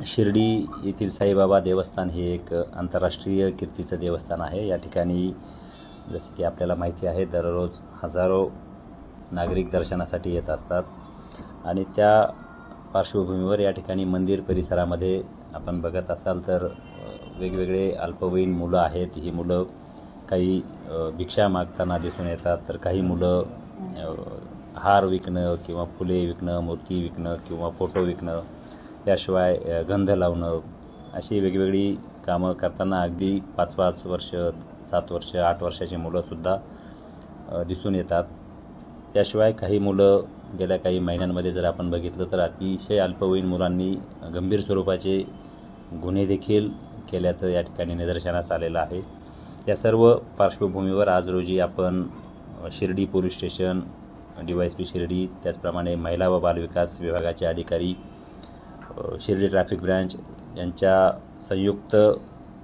शिर्डी येथील साईबाबा देवस्थान हे एक आंतरराष्ट्रीय कीर्तीचं देवस्थान आहे। या ठिकाणी जसे की आपल्याला माहिती आहे, दररोज हजारो नागरिक दर्शनासाठी येत असतात आणि त्या पार्श्वभूमीवर या ठिकाणी मंदिर परिसरामध्ये आपण बघत असाल तर वेगवेगळे अल्पवयीन मुलं आहेत। ही मुलं काही भिक्षा मागताना दिसून येतात, तर काही मुलं हार विकणं किंवा फुले विकणं, मूर्ती विकणं किंवा फोटो विकणं, याशिवाय गंध लावणं अशी वेगवेगळी कामं करताना अगदी 5-5 वर्ष, 7 वर्ष, 8 वर्षाची मुलंसुद्धा दिसून येतात। त्याशिवाय काही मुलं गेल्या काही महिन्यांमध्ये जर आपण बघितलं तर अतिशय अल्पवयीन मुलांनी गंभीर स्वरूपाचे गुन्हे देखील केल्याचं या ठिकाणी निदर्शनास आलेलं आहे। या सर्व पार्श्वभूमीवर आज रोजी आपण Shirdi police station, DYSP Shirdi, त्याचप्रमाणे महिला व बालविकास विभागाचे अधिकारी, शिर्डी ट्रॅफिक ब्रँच यांच्या संयुक्त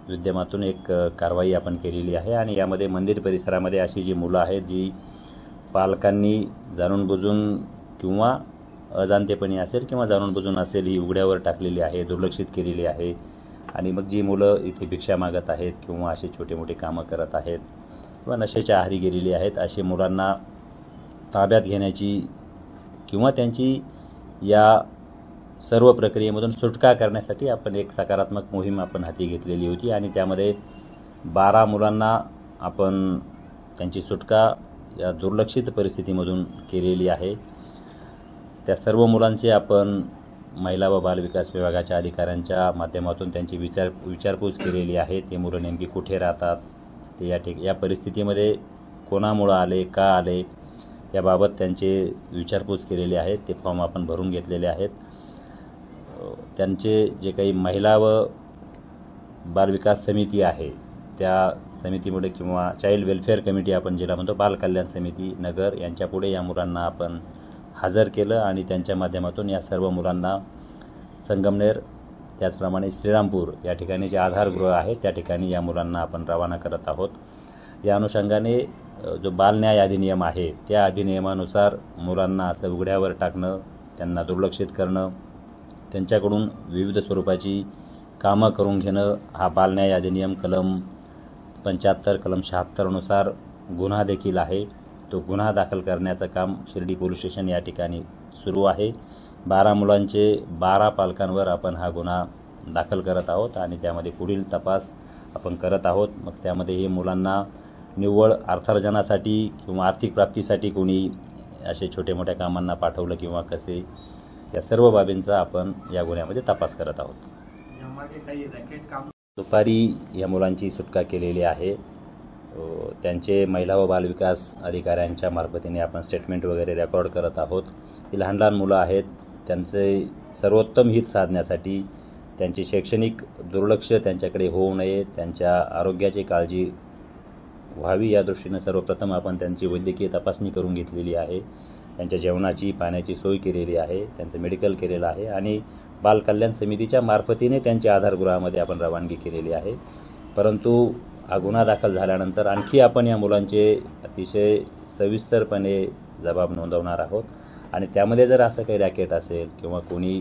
विद्यमातून एक कारवाई आपण केलेली आहे आणि यामध्ये मंदिर परिसरामध्ये अशी जी मुलं आहेत जी पालकांनी जाणून बुजून किंवा अजाणतेपणी असेल किंवा जाणून बुजून असेल ही उघड्यावर टाकलेली आहे, दुर्लक्षित केलेली आहे आणि मग जी मुलं इथे भिक्षा मागत आहेत किंवा असे छोटे मोठे कामं करत आहेत किंवा नशेच्या आहारी गेलेली आहेत, अशी मुलांना ताब्यात घेण्याची किंवा त्यांची या सर्व प्रक्रियेमधून सुटका करण्यासाठी आपण एक सकारात्मक मोहीम आपण हाती घेतलेली होती आणि त्यामध्ये 12 मुलांना आपण त्यांची सुटका या दुर्लक्षित परिस्थितीमधून केलेली आहे। त्या सर्व मुलांचे आपण महिला व बालविकास विभागाच्या अधिकाऱ्यांच्या माध्यमातून त्यांची विचारपूस केलेली आहे। ते मुलं नेमकी कुठे राहतात, ते या परिस्थितीमध्ये कोणामुळं आले, का आले, याबाबत त्यांचे विचारपूस केलेली आहे। ते फॉर्म आपण भरून घेतलेले आहेत। त्यांचे जे काही महिला व बालविकास समिती आहे त्या समितीमुळे किंवा चाइल्ड वेलफेअर कमिटी आपण जिला म्हणतो, बाल कल्याण समिती नगर, यांच्यापुढे या मुलांना आपण हजर केलं आणि त्यांच्या माध्यमातून या सर्व मुलांना संगमनेर, त्याचप्रमाणे श्रीरामपूर या ठिकाणी जे आधारगृह आहे त्या ठिकाणी या मुलांना आपण रवाना करत आहोत। या अनुषंगाने जो बालन्याय अधिनियम आहे त्या अधिनियमानुसार मुलांना असं उघड्यावर टाकणं, त्यांना दुर्लक्षित करणं, त्यांच्याकडून विविध स्वरूपाची कामं करून घेणं हा बालन्याय अधिनियम कलम 75, कलम 76 नुसार गुन्हा देखील आहे। तो गुन्हा दाखल करण्याचं काम शिर्डी पोलीस स्टेशन या ठिकाणी सुरू आहे। 12 मुलांचे 12 पालकांवर आपण हा गुन्हा दाखल करत आहोत आणि त्यामध्ये पुढील तपास आपण करत आहोत। मग त्यामध्ये हे मुलांना निव्वळ अर्थार्जनासाठी किंवा आर्थिक प्राप्तीसाठी कोणी असे छोटे मोठ्या कामांना पाठवलं किंवा कसे, या सर्व बाबींचा आपण या गुन्ह्यामध्ये तपास करत आहोत। दुपारी या मुलांची सुटका केलेली आहे। त्यांचे महिला व बालविकास अधिकाऱ्यांच्या मार्फतीने आपण स्टेटमेंट वगैरे रेकॉर्ड करत आहोत। ही लहान लहान मुलं आहेत, त्यांचे सर्वोत्तम हित साधण्यासाठी त्यांची शैक्षणिक दुर्लक्ष त्यांच्याकडे होऊ नये, त्यांच्या आरोग्याची काळजी व्हावी या दृष्टीने सर्वप्रथम आपण त्यांची वैद्यकीय तपासणी करून घेतलेली आहे। त्यांच्या जेवणाची पाण्याची सोय केलेली आहे, त्यांचं मेडिकल केलेलं आहे आणि बाल कल्याण समितीच्या मार्फतीने त्यांच्या आधारगृहामध्ये आपण रवानगी केलेली आहे। परंतु हा गुन्हा दाखल झाल्यानंतर आणखी आपण या मुलांचे अतिशय सविस्तरपणे जबाब नोंदवणार आहोत आणि त्यामध्ये जर असं काही रॅकेट असेल किंवा कोणी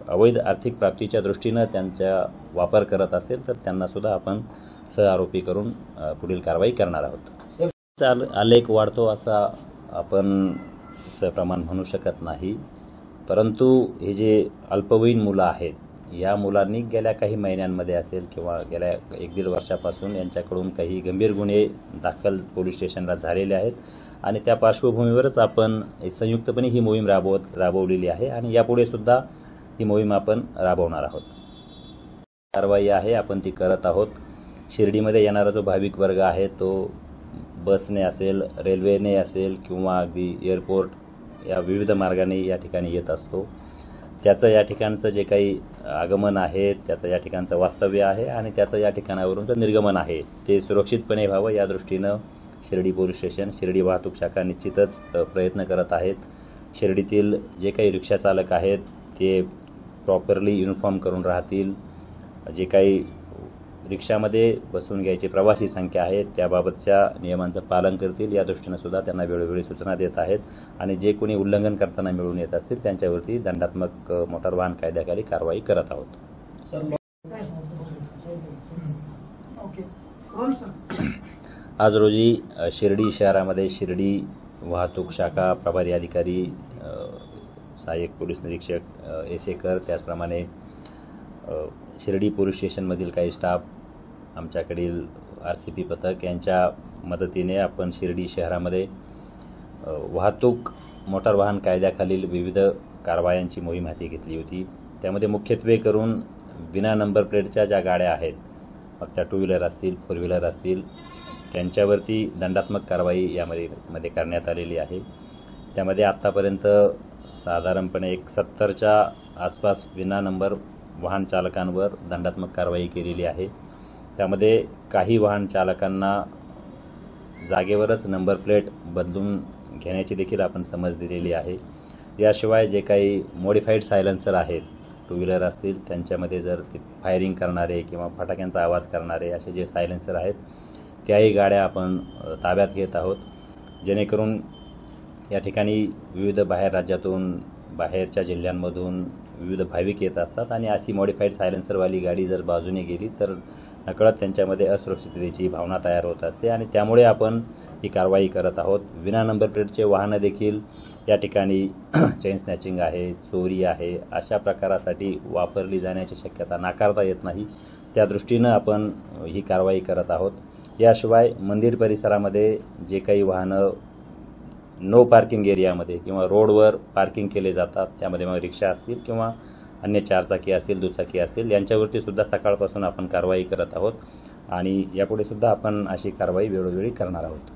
अवैध आर्थिक प्राप्तीच्या दृष्टीनं त्यांचा वापर करत असेल तर त्यांनासुद्धा आपण सहआरोपी करून पुढील कारवाई करणार आहोत। आलेख वाढतो असा आपण प्रमाण म्हणू शकत नाही, परंतु हे जे अल्पवयीन मुलं आहेत या मुलांनी गेल्या काही महिन्यांमध्ये असेल किंवा गेल्या 1-1.5 वर्षापासून यांच्याकडून काही गंभीर गुन्हे दाखल पोलीस स्टेशनला झालेले आहेत आणि त्या पार्श्वभूमीवरच आपण संयुक्तपणे ही मोहीम राबवलेली आहे आणि यापुढे सुद्धा ही मोहीम आपण राबवणार आहोत। कारवाई आहे आपण ती करत आहोत। शिर्डीमध्ये येणारा जो भाविक वर्ग आहे तो बसने असेल, रेल्वेने असेल किंवा अगदी एअरपोर्ट या विविध मार्गाने या ठिकाणी येत असतो। त्याचं या ठिकाणचं जे काही आगमन आहे, त्याचं या ठिकाणचं वास्तव्य आहे आणि त्याचं या ठिकाणावरून जे निर्गमन आहे ते सुरक्षितपणे व्हावं या दृष्टीनं शिर्डी पोलीस स्टेशन, शिर्डी वाहतूक शाखा निश्चितच प्रयत्न करत आहेत। शिर्डीतील जे काही रिक्षा चालक आहेत ते प्रॉपरली युनिफॉर्म करून राहतील, जे काही रिक्षामध्ये बसून घ्यायची प्रवासी संख्या आहे त्याबाबतच्या नियमांचं पालन करतील या दृष्टीनं सुद्धा त्यांना वेळोवेळी सूचना देत आहेत आणि जे कोणी उल्लंघन करताना मिळून येत असतील त्यांच्यावरती दंडात्मक मोटार वाहन कायद्याखाली कारवाई करत आहोत. आज रोजी शिर्डी शहरामध्ये शिर्डी वाहतूक शाखा प्रभारी अधिकारी सहाय्यक पोलीस निरीक्षक एसेकर त्याचप्रमाणे शिर्डी पोलीस स्टेशनमधील काही स्टाफ आमच्याकडील RCP पथक यांच्या मदतीने आपण शिर्डी शहरामध्ये वाहतूक मोटार वाहन कायद्याखालील विविध कारवायांची मोहीम हाती घेतली होती. त्यामध्ये मुख्यत्वे करून विना नंबर प्लेटच्या ज्या गाड्या आहेत मग त्या 2 व्हीलर असतील 4 व्हीलर असतील त्यांच्यावरती दंडात्मक कारवाई यामध्ये करण्यात आलेली आहे. त्यामध्ये आत्तापर्यंत साधारणपणे 70च्या आसपास विना नंबर वाहन चालकांवर दंडात्मक कारवाई केलेली आहे. त्यामध्ये काही वाहन चालकांना जागेवरच नंबर प्लेट बदलून घेण्याची देखील आपण समज दिलेली आहे. याशिवाय जे काही मॉडिफाईड सायलेन्सर आहेत 2 व्हीलर असतील त्यांच्यामध्ये जर ते फायरिंग करणारे किंवा फटाक्यांचा आवाज करणारे असे जे सायलेन्सर आहेत त्याही गाड्या आपण ताब्यात घेत आहोत, जेणेकरून या ठिकाणी विविध बाहेर राज्यातून बाहेरच्या जिल्ह्यांमधून विविध भाविक येत असतात आणि अशी मॉडिफाईड सायलेन्सरवाली गाडी जर बाजूने गेली तर नकळत त्यांच्यामध्ये असुरक्षिततेची भावना तयार होत असते आणि त्यामुळे आपण ही कारवाई करत आहोत. विना नंबर प्लेटचे वाहनं देखील या ठिकाणी चेन स्नॅचिंग आहे, चोरी आहे अशा प्रकारासाठी वापरली जाण्याची शक्यता नाकारता येत नाही. त्या दृष्टीनं आपण ही कारवाई करत आहोत. याशिवाय मंदिर परिसरामध्ये जे काही वाहनं नो पार्किंग एरियामध्ये किंवा रोडवर पार्किंग केले जातात त्यामध्ये मग रिक्षा असतील किंवा अन्य 4 चाकी असतील 2 चाकी असतील यांच्यावरती सुद्धा सकाळपासून आपण कारवाई करत आहोत आणि यापुढे सुद्धा आपण अशी कारवाई वेळोवेळी करणार आहोत.